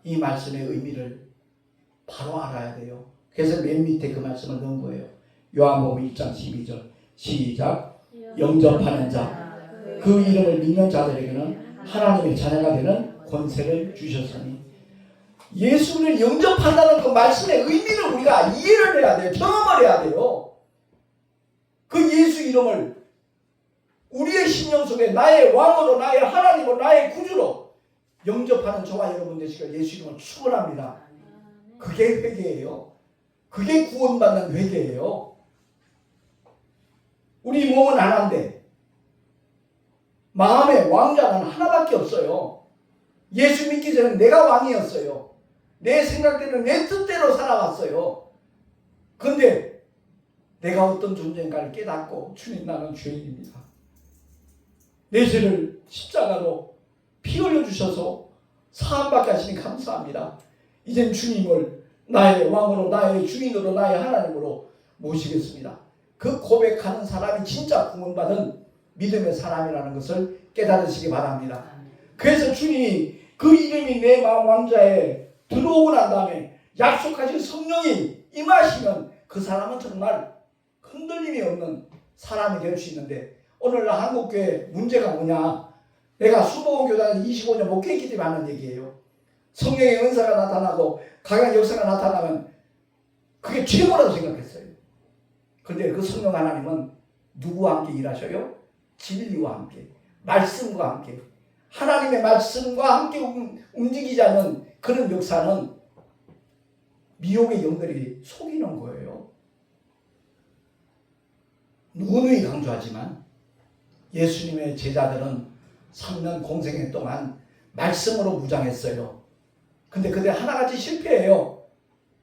이 말씀의 의미를 바로 알아야 돼요. 그래서 맨 밑에 그 말씀을 넣은 거예요. 요한복음 1장 12절 시작. 영접하는 자, 그 이름을 믿는 자들에게는 하나님의 자녀가 되는 권세를 주셨으니, 예수를 영접한다는 그 말씀의 의미를 우리가 이해를 해야 돼요. 경험을 해야 돼요. 그 예수 이름을 우리의 심령 속에 나의 왕으로, 나의 하나님으로, 나의 구주로 영접하는 저와 여러분 되시길 예수 이름을 축원합니다. 그게 회개예요. 그게 구원받는 회개예요. 우리 몸은 하나인데 마음의 왕자는 하나밖에 없어요. 예수 믿기 전에 내가 왕이었어요. 내 생각대로 내 뜻대로 살아왔어요. 그런데 내가 어떤 존재인가를 깨닫고 주님 나는 죄인입니다. 내 죄를 십자가로 피 흘려주셔서 사함받게 하시니 감사합니다. 이젠 주님을 나의 왕으로, 나의 주인으로, 나의 하나님으로 모시겠습니다. 그 고백하는 사람이 진짜 구원받은 믿음의 사람이라는 것을 깨달으시기 바랍니다. 그래서 주님이 그 이름이 내 마음 왕좌에 들어오고 난 다음에 약속하신 성령이 임하시면 그 사람은 정말 흔들림이 없는 사람이 될 수 있는데, 오늘날 한국교회 문제가 뭐냐? 내가 수목원 교단에서 25년 목회했기 때문에 하는 얘기예요. 성령의 은사가 나타나고 강한 역사가 나타나면 그게 최고라고 생각했어요. 그런데 그 성령 하나님은 누구와 함께 일하셔요? 진리와 함께, 말씀과 함께. 하나님의 말씀과 함께 움직이지 않는 그런 역사는 미혹의 영들이 속이는 거예요. 누누이 강조하지만 예수님의 제자들은 3년 공생애 동안 말씀으로 무장했어요. 근데 그때 하나같이 실패해요.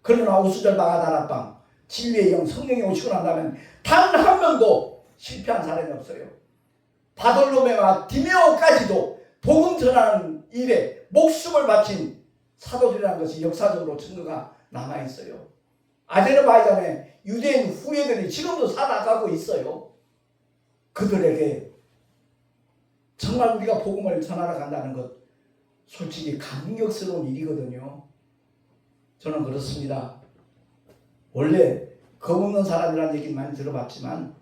그러나 오수절 방아다락방 진리의 영 성령이 오시고 난 다음에 단 한 명도 실패한 사람이 없어요. 바돌로메와 디메오까지도 복음 전하는 일에 목숨을 바친 사도들이라는 것이 역사적으로 증거가 남아있어요. 아제르바이잔의 유대인 후예들이 지금도 살아가고 있어요. 그들에게 정말 우리가 복음을 전하러 간다는 것 솔직히 감격스러운 일이거든요. 저는 그렇습니다. 원래 겁없는 사람이라는 얘기 많이 들어봤지만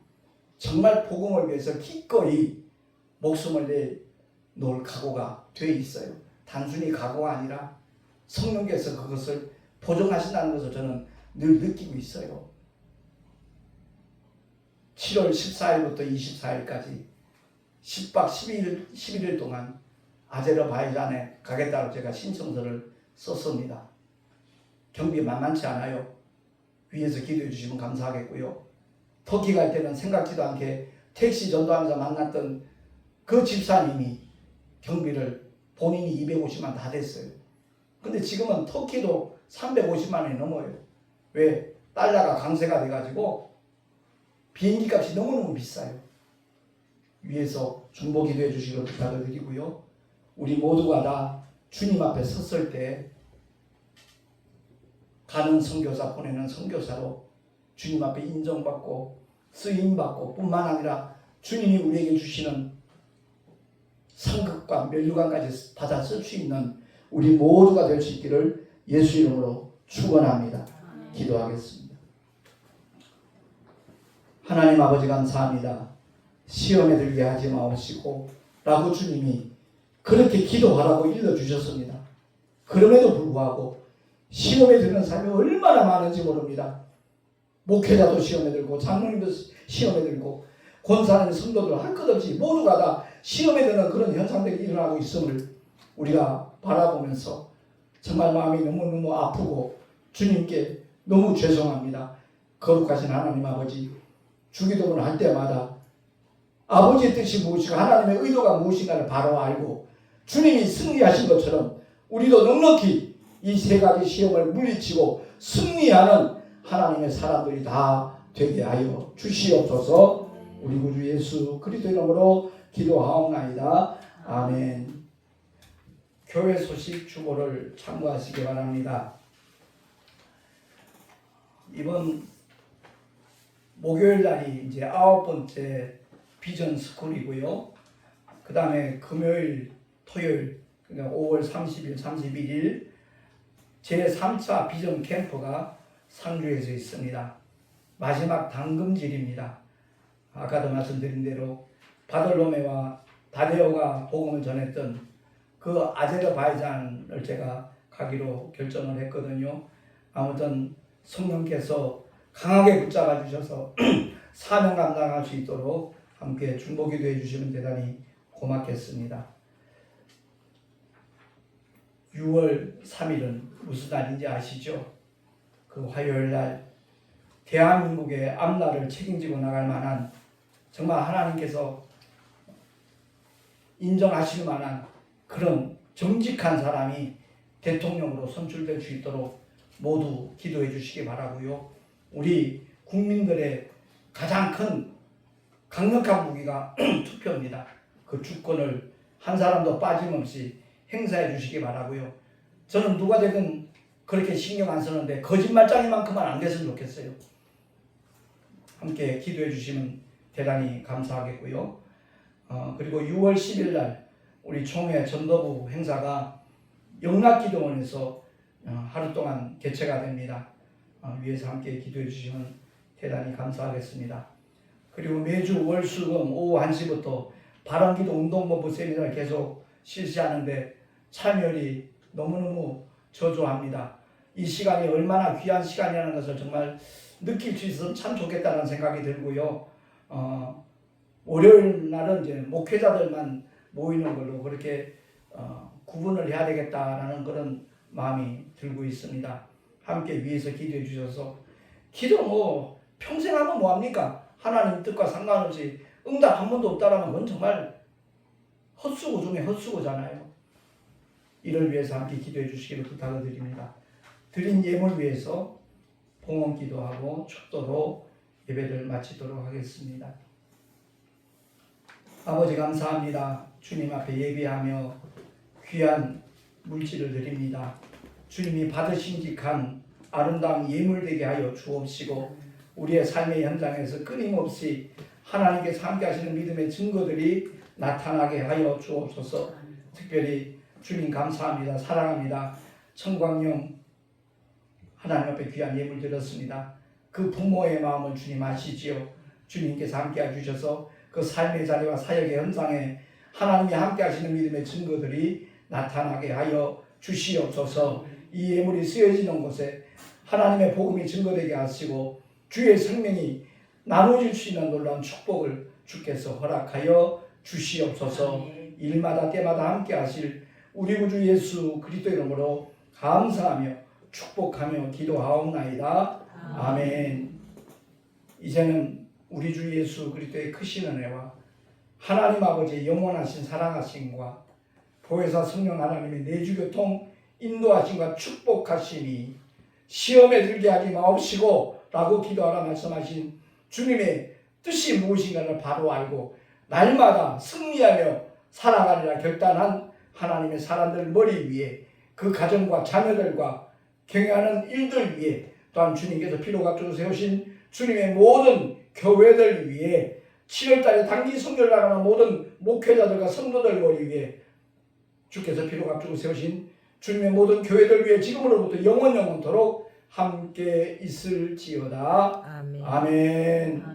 정말 복음을 위해서 기꺼이 목숨을 내놓을 각오가 돼 있어요. 단순히 각오가 아니라 성령께서 그것을 보정하신다는 것을 저는 늘 느끼고 있어요. 7월 14일부터 24일까지 10박 11일 동안 아제르바이잔에 가겠다고 제가 신청서를 썼습니다. 경비 만만치 않아요. 위에서 기도해 주시면 감사하겠고요. 터키 갈 때는 생각지도 않게 택시 전도하면서 만났던 그 집사님이 경비를 본인이 250만 다 냈어요. 근데 지금은 터키도 350만 원이 넘어요. 왜? 달러가 강세가 돼가지고 비행기 값이 너무너무 비싸요. 위에서 중보 기도해 주시기를 부탁을 드리고요. 우리 모두가 다 주님 앞에 섰을 때 가는 선교사 보내는 선교사로 주님 앞에 인정받고 쓰임받고 뿐만 아니라 주님이 우리에게 주시는 상급과 면류관까지 받아 쓸 수 있는 우리 모두가 될 수 있기를 예수 이름으로 축원합니다. 기도하겠습니다. 하나님 아버지 감사합니다. 시험에 들게 하지 마옵시고 라고 주님이 그렇게 기도하라고 일러주셨습니다. 그럼에도 불구하고 시험에 드는 삶이 얼마나 많은지 모릅니다. 목회자도 시험에 들고 장로님도 시험에 들고 권사님 성도들 할 것 없이 모두가 다 시험에 드는 그런 현상들이 일어나고 있음을 우리가 바라보면서 정말 마음이 너무너무 아프고 주님께 너무 죄송합니다. 거룩하신 하나님 아버지, 주기도문을 할 때마다 아버지의 뜻이 무엇이고 하나님의 의도가 무엇인가를 바로 알고 주님이 승리하신 것처럼 우리도 넉넉히 이 세 가지 시험을 물리치고 승리하는 하나님의 사람들이 다 되게 하여 주시옵소서. 우리 구주 예수 그리스도 이름으로 기도하옵나이다. 아멘. 교회 소식 주보를 참고하시기 바랍니다. 이번 목요일 날이 이제 9번째 비전 스쿨이고요. 그 다음에 금요일, 토요일, 그러니까 5월 30일, 31일 제3차 비전 캠프가 상주에서 있습니다. 마지막 당금질입니다. 아까도 말씀드린 대로 바돌로메와 다데오가 복음을 전했던 그 아제르바이잔을 제가 가기로 결정을 했거든요. 아무튼 성령께서 강하게 붙잡아 주셔서 사명 감당할 수 있도록 함께 중보기도 해주시면 대단히 고맙겠습니다. 6월 3일은 무슨 날인지 아시죠? 그 화요일날 대한민국의 앞날을 책임지고 나갈 만한 정말 하나님께서 인정하실 만한 그런 정직한 사람이 대통령으로 선출될 수 있도록 모두 기도해 주시기 바라고요. 우리 국민들의 가장 큰 강력한 무기가 투표입니다. 그 주권을 한 사람도 빠짐없이 행사해 주시기 바라고요. 저는 누가 되든 그렇게 신경 안 쓰는데 거짓말장이만큼은 안 됐으면 좋겠어요. 함께 기도해 주시면 대단히 감사하겠고요. 그리고 6월 10일 날 우리 총회 전도부 행사가 영락기도원에서 하루 동안 개최가 됩니다. 위에서 함께 기도해 주시면 대단히 감사하겠습니다. 그리고 매주 월수금 오후 1시부터 바람기도 운동본부 세미나를 계속 실시하는데 참여율이 너무너무 저조합니다. 이 시간이 얼마나 귀한 시간이라는 것을 정말 느낄 수 있어서 참 좋겠다는 생각이 들고요. 월요일 날은 이제 목회자들만 모이는 걸로 그렇게 구분을 해야 되겠다라는 그런 마음이 들고 있습니다. 함께 위에서 기도해 주셔서 기도 뭐 평생 하면 뭐합니까? 하나님 뜻과 상관없이 응답 한 번도 없다라면 그건 정말 헛수고 중에 헛수고잖아요. 이를 위해서 함께 기도해 주시기를 부탁을 드립니다. 드린 예물 위해서 봉헌 기도하고 축도로 예배를 마치도록 하겠습니다. 아버지 감사합니다. 주님 앞에 예배하며 귀한 물질을 드립니다. 주님이 받으신직한 아름다운 예물되게 하여 주옵시고 우리의 삶의 현장에서 끊임없이 하나님께서 함께 하시는 믿음의 증거들이 나타나게 하여 주옵소서. 특별히 주님 감사합니다. 사랑합니다. 청광용 하나님 앞에 귀한 예물 드렸습니다. 그 부모의 마음을 주님 아시지요. 주님께서 함께 해주셔서 그 삶의 자리와 사역의 현장에 하나님이 함께 하시는 믿음의 증거들이 나타나게 하여 주시옵소서. 이 예물이 쓰여지는 곳에 하나님의 복음이 증거되게 하시고 주의 생명이 나눠질 수 있는 놀라운 축복을 주께서 허락하여 주시옵소서. 일마다 때마다 함께 하실 우리 구주 예수 그리스도 이름으로 감사하며 축복하며 기도하옵나이다. 아멘. 이제는 우리 주 예수 그리스도의 크신 은혜와 하나님 아버지의 영원하신 사랑하심과 보혜사 성령 하나님의 내주교통 인도하심과 축복하심이 시험에 들게 하지 마옵시고 라고 기도하라 말씀하신 주님의 뜻이 무엇인가를 바로 알고 날마다 승리하며 살아가리라 결단한 하나님의 사람들 머리 위에 그 가정과 자녀들과 경영하는 일들 위에 또한 주님께서 피로각적으로 세우신 주님의 모든 교회들 위에 7월달에 단기 선교를 나가는 모든 목회자들과 성도들 머리 위에 주께서 피로각적으로 세우신 주님의 모든 교회들 위에 지금으로부터 영원토록 함께 있을지어다. 아멘.